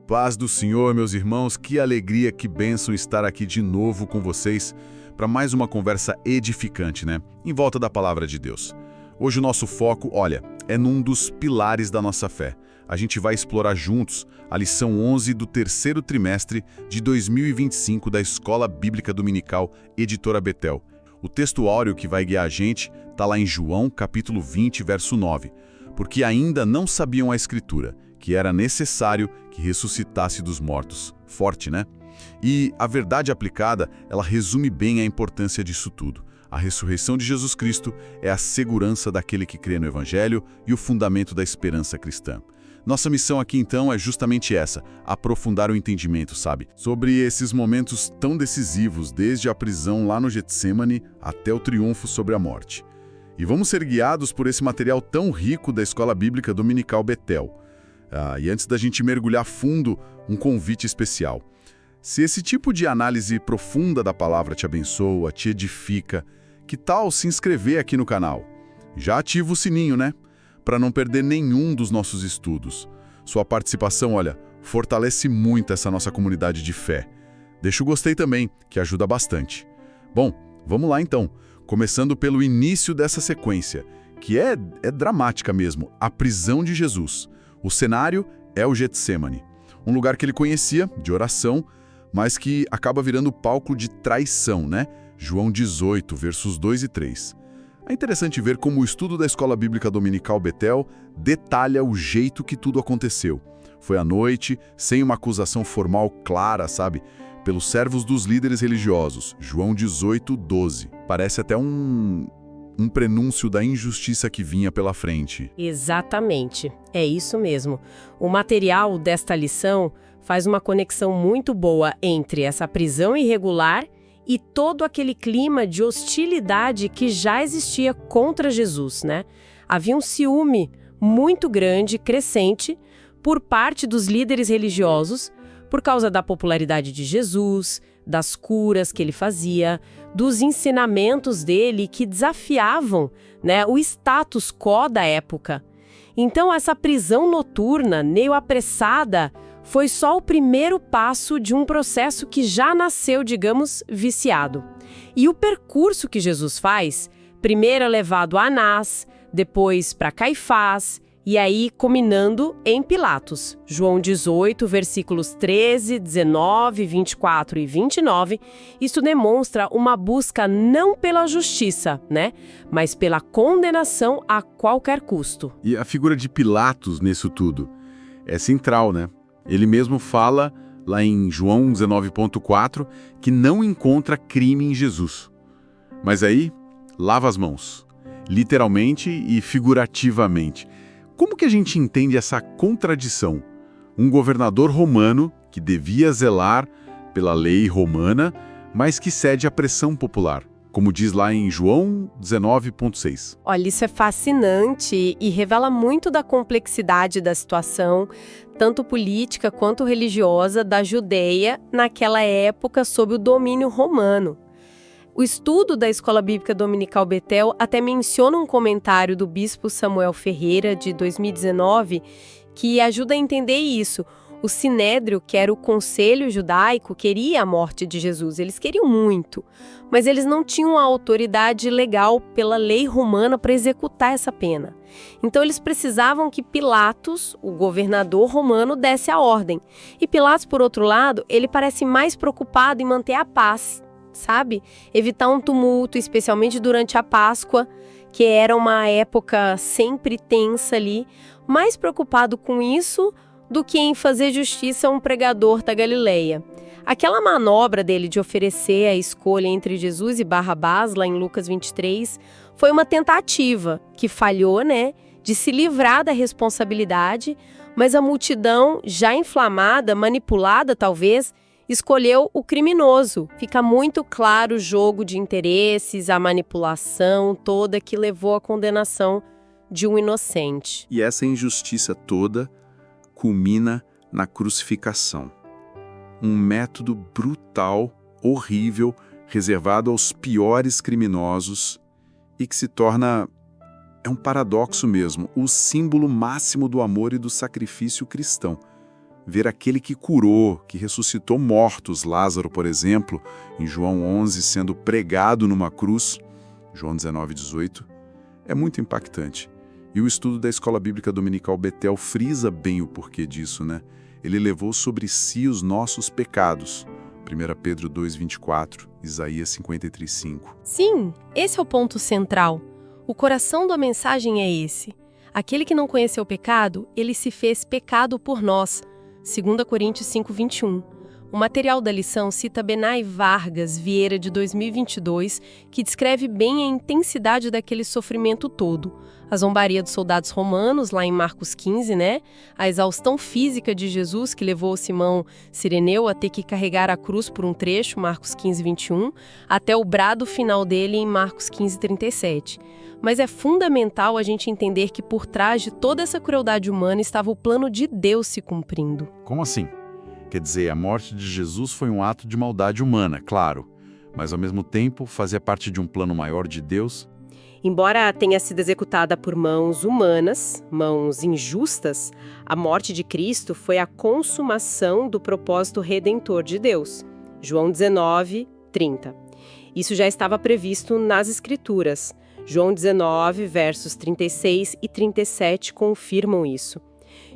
Paz do Senhor, meus irmãos, que alegria, que bênção estar aqui de novo com vocês para mais uma conversa edificante, né? Em volta da palavra de Deus. Hoje o nosso foco, olha, é num dos pilares da nossa fé. A gente vai explorar juntos a lição 11 do terceiro trimestre de 2025 da Escola Bíblica Dominical Editora Betel. O texto áureo que vai guiar a gente está lá em João, capítulo 20, verso 9. Porque ainda não sabiam a Escritura, que era necessário que ressuscitasse dos mortos. Forte, né? E a verdade aplicada, ela resume bem a importância disso tudo. A ressurreição de Jesus Cristo é a segurança daquele que crê no Evangelho e o fundamento da esperança cristã. Nossa missão aqui, então, é justamente essa, aprofundar o entendimento, sabe? Sobre esses momentos tão decisivos, desde a prisão lá no Getsêmani até o triunfo sobre a morte. E vamos ser guiados por esse material tão rico da Escola Bíblica Dominical Betel. E antes da gente mergulhar fundo, um convite especial. Se esse tipo de análise profunda da palavra te abençoa, te edifica, que tal se inscrever aqui no canal? Já ativa o sininho, né? Para não perder nenhum dos nossos estudos. Sua participação, olha, fortalece muito essa nossa comunidade de fé. Deixa o gostei também, que ajuda bastante. Bom, vamos lá então, começando pelo início dessa sequência, que é dramática mesmo, a prisão de Jesus. O cenário é o Getsêmani, um lugar que ele conhecia, de oração, mas que acaba virando palco de traição, né? João 18, versos 2 e 3. É interessante ver como o estudo da Escola Bíblica Dominical Betel detalha o jeito que tudo aconteceu. Foi à noite, sem uma acusação formal clara, sabe? Pelos servos dos líderes religiosos. João 18, 12. Parece até um prenúncio da injustiça que vinha pela frente. Exatamente, é isso mesmo. O material desta lição faz uma conexão muito boa entre essa prisão irregular e todo aquele clima de hostilidade que já existia contra Jesus, né? Havia um ciúme muito grande, crescente, por parte dos líderes religiosos, por causa da popularidade de Jesus, das curas que ele fazia, dos ensinamentos dele que desafiavam, né, o status quo da época. Então, essa prisão noturna, meio apressada, foi só o primeiro passo de um processo que já nasceu, digamos, viciado. E o percurso que Jesus faz, primeiro é levado a Anás, depois para Caifás, e aí culminando em Pilatos. João 18, versículos 13, 19, 24 e 29, isso demonstra uma busca não pela justiça, né, mas pela condenação a qualquer custo. E a figura de Pilatos nisso tudo é central, né? Ele mesmo fala, lá em João 19,4, que não encontra crime em Jesus. Mas aí, lava as mãos, literalmente e figurativamente. Como que a gente entende essa contradição? Um governador romano que devia zelar pela lei romana, mas que cede à pressão popular, como diz lá em João 19,6. Olha, isso é fascinante e revela muito da complexidade da situação, tanto política quanto religiosa, da Judeia naquela época sob o domínio romano. O estudo da Escola Bíblica Dominical Betel até menciona um comentário do bispo Samuel Ferreira, de 2019, que ajuda a entender isso. O Sinédrio, que era o conselho judaico, queria a morte de Jesus, eles queriam muito, mas eles não tinham a autoridade legal pela lei romana para executar essa pena. Então eles precisavam que Pilatos, o governador romano, desse a ordem. E Pilatos, por outro lado, ele parece mais preocupado em manter a paz, sabe? Evitar um tumulto, especialmente durante a Páscoa, que era uma época sempre tensa ali, mais preocupado com isso do que em fazer justiça a um pregador da Galileia. Aquela manobra dele de oferecer a escolha entre Jesus e Barrabás, lá em Lucas 23, foi uma tentativa que falhou, né, de se livrar da responsabilidade, mas a multidão, já inflamada, manipulada talvez, escolheu o criminoso. Fica muito claro o jogo de interesses, a manipulação toda que levou à condenação de um inocente. E essa injustiça toda culmina na crucificação. Um método brutal, horrível, reservado aos piores criminosos e que se torna, é um paradoxo mesmo, o símbolo máximo do amor e do sacrifício cristão. ver aquele que curou, que ressuscitou mortos, Lázaro, por exemplo, em João 11, sendo pregado numa cruz, João 19:18, é muito impactante. E o estudo da Escola Bíblica Dominical Betel frisa bem o porquê disso, né? Ele levou sobre si os nossos pecados, 1 Pedro 2:24, Isaías 53:5. Sim, esse é o ponto central. O coração da mensagem é esse. Aquele que não conheceu o pecado, ele se fez pecado por nós. 2 Coríntios 5:21. O material da lição cita Benai Vargas Vieira, de 2022, que descreve bem a intensidade daquele sofrimento todo. A zombaria dos soldados romanos, lá em Marcos 15, né? A exaustão física de Jesus, que levou Simão Cireneu a ter que carregar a cruz por um trecho, Marcos 15:21, até o brado final dele em Marcos 15:37. Mas é fundamental a gente entender que por trás de toda essa crueldade humana estava o plano de Deus se cumprindo. Como assim? Quer dizer, a morte de Jesus foi um ato de maldade humana, claro, mas ao mesmo tempo fazia parte de um plano maior de Deus? Embora tenha sido executada por mãos humanas, mãos injustas, a morte de Cristo foi a consumação do propósito redentor de Deus. João 19:30. Isso já estava previsto nas Escrituras. João 19, versos 36 e 37 confirmam isso.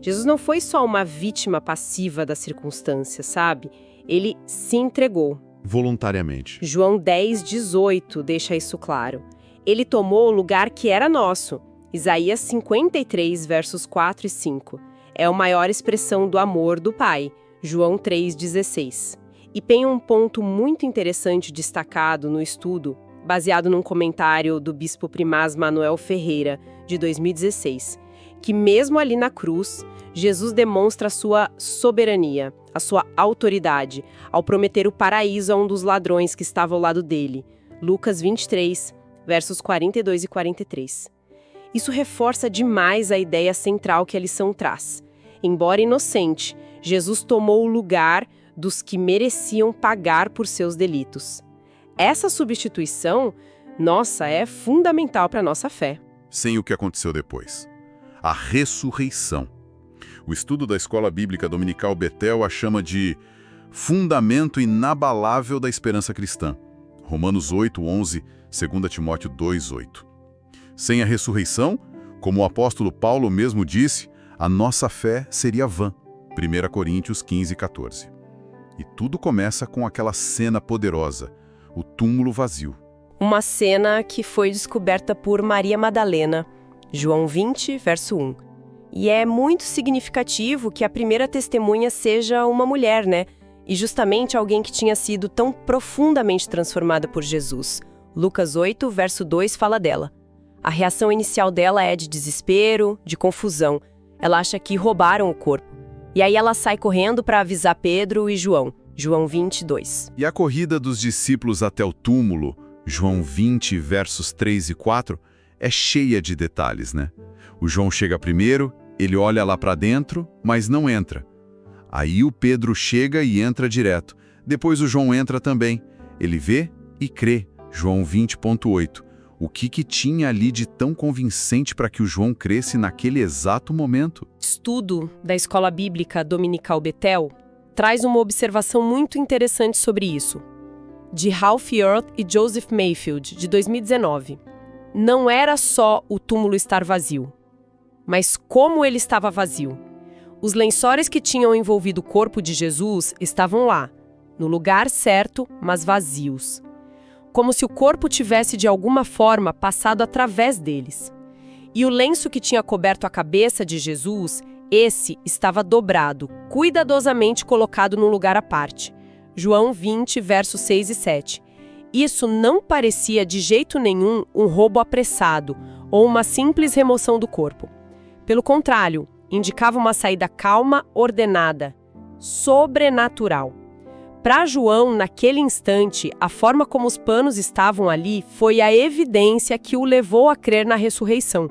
Jesus não foi só uma vítima passiva das circunstâncias, sabe? Ele se entregou. Voluntariamente. João 10:18 deixa isso claro. Ele tomou o lugar que era nosso. Isaías 53, versos 4 e 5. É a maior expressão do amor do Pai. João 3:16. E tem um ponto muito interessante destacado no estudo, baseado num comentário do bispo primaz Manuel Ferreira, de 2016, que mesmo ali na cruz, Jesus demonstra a sua soberania, a sua autoridade, ao prometer o paraíso a um dos ladrões que estava ao lado dele. Lucas 23, versos 42 e 43. Isso reforça demais a ideia central que a lição traz. Embora inocente, Jesus tomou o lugar dos que mereciam pagar por seus delitos. Essa substituição, nossa, é fundamental para a nossa fé. Sem o que aconteceu depois. A ressurreição. O estudo da Escola Bíblica Dominical Betel a chama de fundamento inabalável da esperança cristã. Romanos 8:11, 2 Timóteo 2:8. Sem a ressurreição, como o apóstolo Paulo mesmo disse, a nossa fé seria vã. 1 Coríntios 15:14. E tudo começa com aquela cena poderosa, o túmulo vazio. Uma cena que foi descoberta por Maria Madalena, João 20, verso 1. E é muito significativo que a primeira testemunha seja uma mulher, né? E justamente alguém que tinha sido tão profundamente transformada por Jesus. Lucas 8, verso 2 fala dela. A reação inicial dela é de desespero, de confusão. Ela acha que roubaram o corpo. E aí ela sai correndo para avisar Pedro e João. João 22. E a corrida dos discípulos até o túmulo, João 20, versos 3 e 4, é cheia de detalhes, né? O João chega primeiro, ele olha lá para dentro, mas não entra. Aí o Pedro chega e entra direto. Depois o João entra também. Ele vê e crê, João 20.8. O que tinha ali de tão convincente para que o João cresce naquele exato momento? Estudo da Escola Bíblica Dominical Betel traz uma observação muito interessante sobre isso, de Ralph Earth e Joseph Mayfield, de 2019. Não era só o túmulo estar vazio, mas como ele estava vazio. Os lençóis que tinham envolvido o corpo de Jesus estavam lá, no lugar certo, mas vazios. Como se o corpo tivesse de alguma forma passado através deles. E o lenço que tinha coberto a cabeça de Jesus, esse estava dobrado, cuidadosamente colocado num lugar à parte. João 20, versos 6 e 7. Isso não parecia de jeito nenhum um roubo apressado ou uma simples remoção do corpo. Pelo contrário, indicava uma saída calma, ordenada, sobrenatural. Para João, naquele instante, a forma como os panos estavam ali foi a evidência que o levou a crer na ressurreição,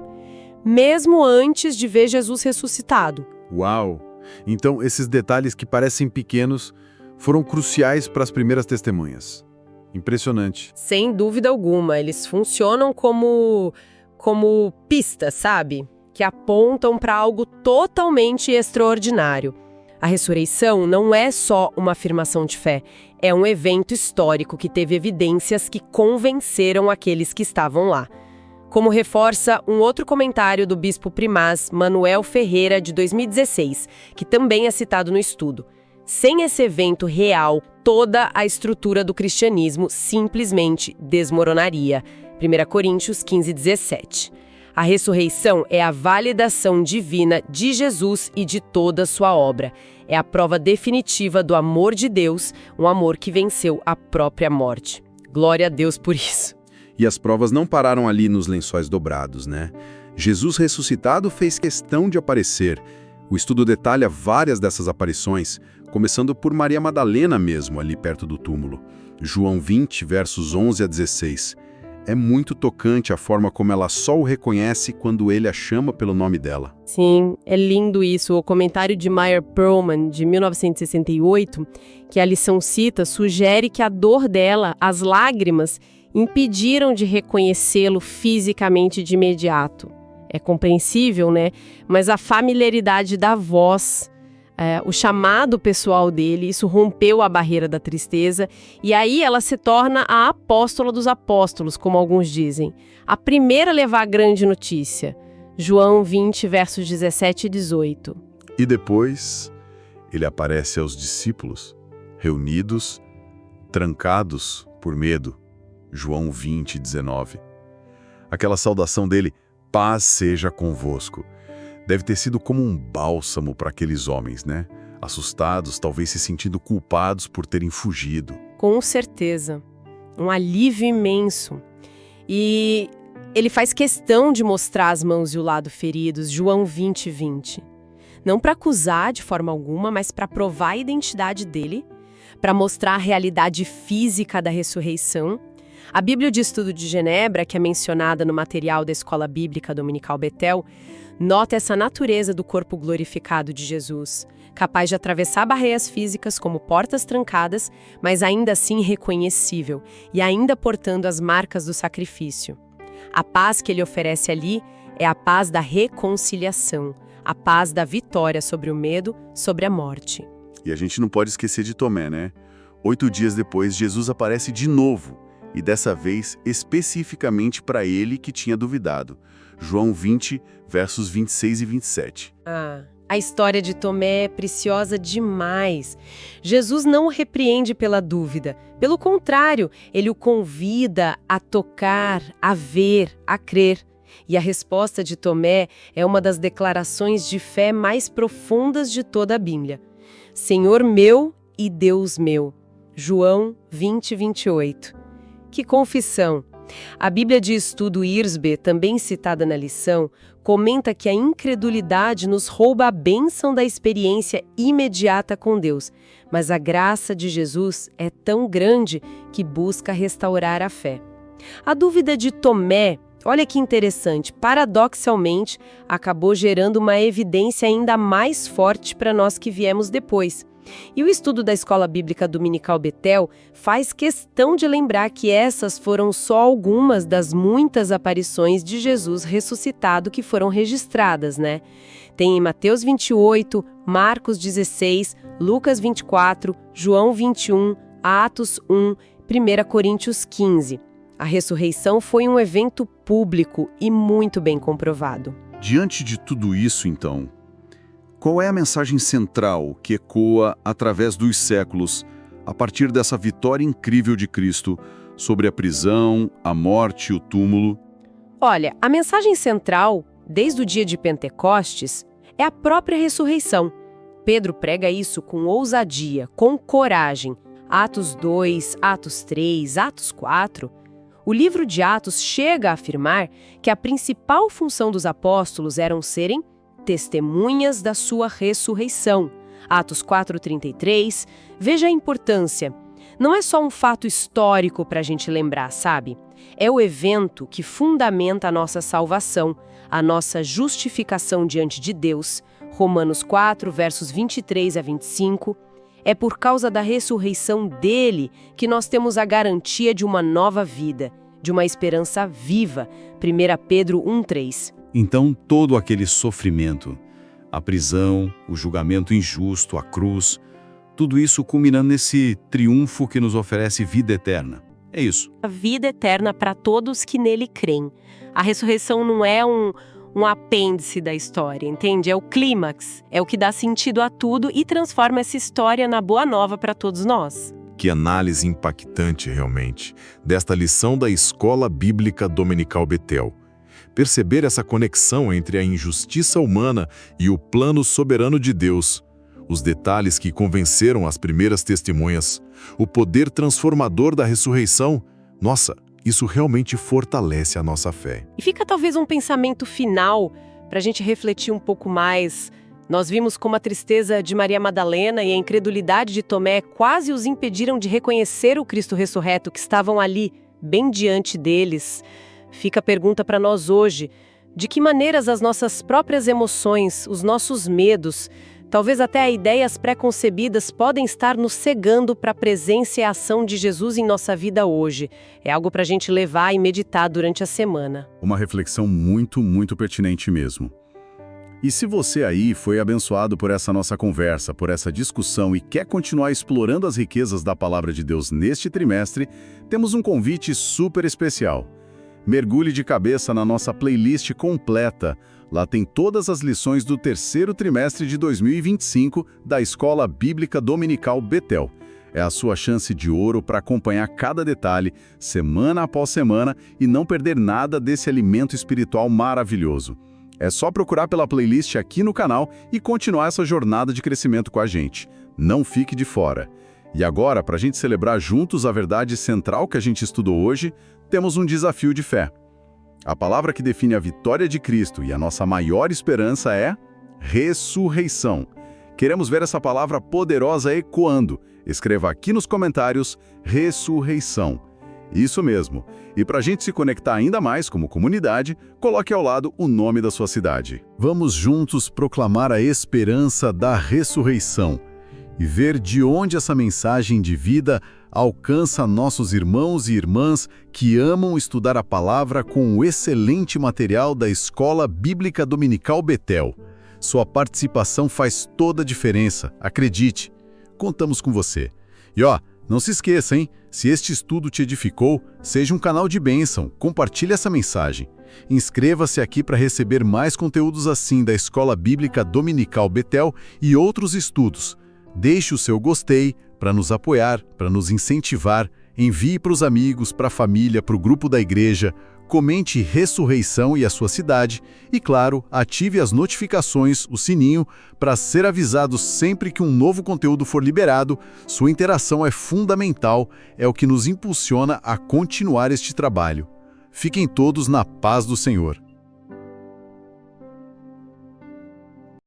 mesmo antes de ver Jesus ressuscitado. Uau! Então, esses detalhes que parecem pequenos foram cruciais para as primeiras testemunhas. Impressionante. Sem dúvida alguma, eles funcionam como pistas, sabe? Que apontam para algo totalmente extraordinário. A ressurreição não é só uma afirmação de fé, é um evento histórico que teve evidências que convenceram aqueles que estavam lá. Como reforça um outro comentário do bispo primaz Manuel Ferreira, de 2016, que também é citado no estudo. Sem esse evento real, toda a estrutura do cristianismo simplesmente desmoronaria. 1 Coríntios 15:17. A ressurreição é a validação divina de Jesus e de toda a sua obra. É a prova definitiva do amor de Deus, um amor que venceu a própria morte. Glória a Deus por isso. E as provas não pararam ali nos lençóis dobrados, né? Jesus ressuscitado fez questão de aparecer. O estudo detalha várias dessas aparições, começando por Maria Madalena mesmo, ali perto do túmulo. João 20, versos 11 a 16. É muito tocante a forma como ela só o reconhece quando ele a chama pelo nome dela. Sim, é lindo isso. O comentário de Meyer Perlman, de 1968, que a lição cita, sugere que a dor dela, as lágrimas, impediram de reconhecê-lo fisicamente de imediato. É compreensível, né? Mas a familiaridade da voz, o chamado pessoal dele, isso rompeu a barreira da tristeza, e aí ela se torna a apóstola dos apóstolos, como alguns dizem. A primeira a levar a grande notícia. João 20, versos 17 e 18. E depois, ele aparece aos discípulos, reunidos, trancados por medo. João 20, 19. Aquela saudação dele, paz seja convosco, deve ter sido como um bálsamo para aqueles homens, né? Assustados, talvez se sentindo culpados por terem fugido. Com certeza. Um alívio imenso. E ele faz questão de mostrar as mãos e o lado feridos, João 20, 20. Não para acusar de forma alguma, mas para provar a identidade dele, para mostrar a realidade física da ressurreição. A Bíblia de Estudo de Genebra, que é mencionada no material da Escola Bíblica Dominical Betel, nota essa natureza do corpo glorificado de Jesus, capaz de atravessar barreiras físicas como portas trancadas, mas ainda assim reconhecível e ainda portando as marcas do sacrifício. A paz que ele oferece ali é a paz da reconciliação, a paz da vitória sobre o medo, sobre a morte. E a gente não pode esquecer de Tomé, né? 8 dias depois, Jesus aparece de novo, e dessa vez especificamente para ele que tinha duvidado. João 20, versos 26 e 27. A história de Tomé é preciosa demais. Jesus não o repreende pela dúvida. Pelo contrário, ele o convida a tocar, a ver, a crer. E a resposta de Tomé é uma das declarações de fé mais profundas de toda a Bíblia. Senhor meu e Deus meu. João 20, 28. Que confissão! A Bíblia de Estudo Wiersbe, também citada na lição, comenta que a incredulidade nos rouba a bênção da experiência imediata com Deus, mas a graça de Jesus é tão grande que busca restaurar a fé. A dúvida de Tomé, olha que interessante, paradoxalmente, acabou gerando uma evidência ainda mais forte para nós que viemos depois. E o estudo da Escola Bíblica Dominical Betel faz questão de lembrar que essas foram só algumas das muitas aparições de Jesus ressuscitado que foram registradas, né? Tem em Mateus 28, Marcos 16, Lucas 24, João 21, Atos 1, 1 Coríntios 15. A ressurreição foi um evento público e muito bem comprovado. Diante de tudo isso, então, qual é a mensagem central que ecoa através dos séculos, a partir dessa vitória incrível de Cristo sobre a prisão, a morte e o túmulo? Olha, a mensagem central, desde o dia de Pentecostes, é a própria ressurreição. Pedro prega isso com ousadia, com coragem. Atos 2, Atos 3, Atos 4. O livro de Atos chega a afirmar que a principal função dos apóstolos eram serem testemunhas da sua ressurreição. Atos 4:33, veja a importância. Não é só um fato histórico para a gente lembrar, sabe? É o evento que fundamenta a nossa salvação, a nossa justificação diante de Deus. Romanos 4, versos 23 a 25. É por causa da ressurreição dele que nós temos a garantia de uma nova vida, de uma esperança viva. 1 Pedro 1:3. Então, todo aquele sofrimento, a prisão, o julgamento injusto, a cruz, tudo isso culminando nesse triunfo que nos oferece vida eterna. É isso. A vida eterna para todos que nele creem. A ressurreição não é um apêndice da história, entende? É o clímax, é o que dá sentido a tudo e transforma essa história na boa nova para todos nós. Que análise impactante, realmente, desta lição da Escola Bíblica Dominical Betel. Perceber essa conexão entre a injustiça humana e o plano soberano de Deus. Os detalhes que convenceram as primeiras testemunhas, o poder transformador da ressurreição. Nossa, isso realmente fortalece a nossa fé. E fica talvez um pensamento final para a gente refletir um pouco mais. Nós vimos como a tristeza de Maria Madalena e a incredulidade de Tomé quase os impediram de reconhecer o Cristo ressurreto que estavam ali, bem diante deles. Fica a pergunta para nós hoje: de que maneiras as nossas próprias emoções, os nossos medos, talvez até ideias pré-concebidas podem estar nos cegando para a presença e a ação de Jesus em nossa vida hoje? É algo para a gente levar e meditar durante a semana. Uma reflexão muito, muito pertinente mesmo. E se você aí foi abençoado por essa nossa conversa, por essa discussão e quer continuar explorando as riquezas da Palavra de Deus neste trimestre, temos um convite super especial. Mergulhe de cabeça na nossa playlist completa. Lá tem todas as lições do terceiro trimestre de 2025 da Escola Bíblica Dominical Betel. É a sua chance de ouro para acompanhar cada detalhe, semana após semana, e não perder nada desse alimento espiritual maravilhoso. É só procurar pela playlist aqui no canal e continuar essa jornada de crescimento com a gente. Não fique de fora. E agora, para a gente celebrar juntos a verdade central que a gente estudou hoje, temos um desafio de fé. A palavra que define a vitória de Cristo e a nossa maior esperança é ressurreição. Queremos ver essa palavra poderosa ecoando. Escreva aqui nos comentários, ressurreição. Isso mesmo. E para a gente se conectar ainda mais como comunidade, coloque ao lado o nome da sua cidade. Vamos juntos proclamar a esperança da ressurreição e ver de onde essa mensagem de vida alcança nossos irmãos e irmãs que amam estudar a palavra com o excelente material da Escola Bíblica Dominical Betel. Sua participação faz toda a diferença, acredite. Contamos com você. E não se esqueça, hein? Se este estudo te edificou, seja um canal de bênção, compartilhe essa mensagem. Inscreva-se aqui para receber mais conteúdos assim da Escola Bíblica Dominical Betel e outros estudos. Deixe o seu gostei para nos apoiar, para nos incentivar. Envie para os amigos, para a família, para o grupo da igreja. Comente Ressurreição e a sua cidade. E, claro, ative as notificações, o sininho, para ser avisado sempre que um novo conteúdo for liberado. Sua interação é fundamental, é o que nos impulsiona a continuar este trabalho. Fiquem todos na paz do Senhor.